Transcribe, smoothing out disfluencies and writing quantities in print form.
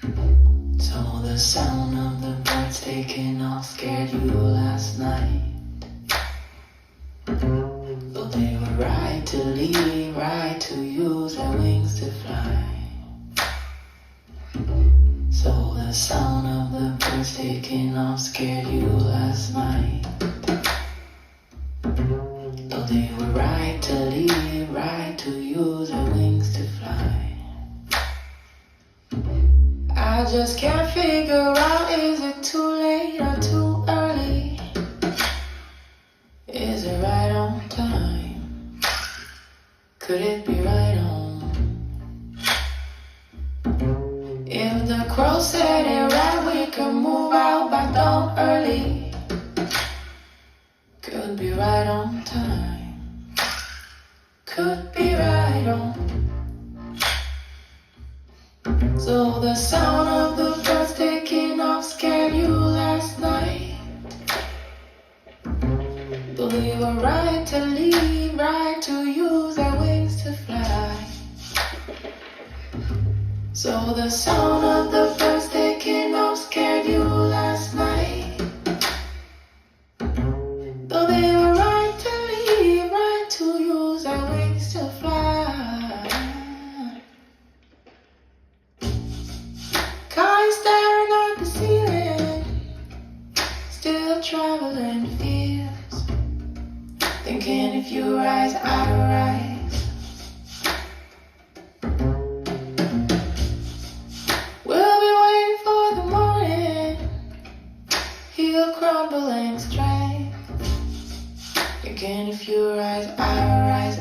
So the sound of the birds taking off scared you last night. Though they were right to leave, right to use their wings to fly. So the sound of the birds taking off scared you last night. Though they were right to leave, right to use their wings to fly. I just can't figure out, is it too late or too early? Is it right on time? Could it be right on? If the crow said it right, we could move out by dawn early. Could be right on time. Could be right on. So the sound of the birds taking off scared you last night. Though they were right to leave, right to use their wings to fly. So the sound of the birds taking off scared you last night. Though they were right to leave, right to use their wings to fly. Caught you staring at the ceiling, still traveling fears, thinking if you rise, I rise. We'll be waiting for the morning, he'll crumble in strength, thinking if you rise, I rise.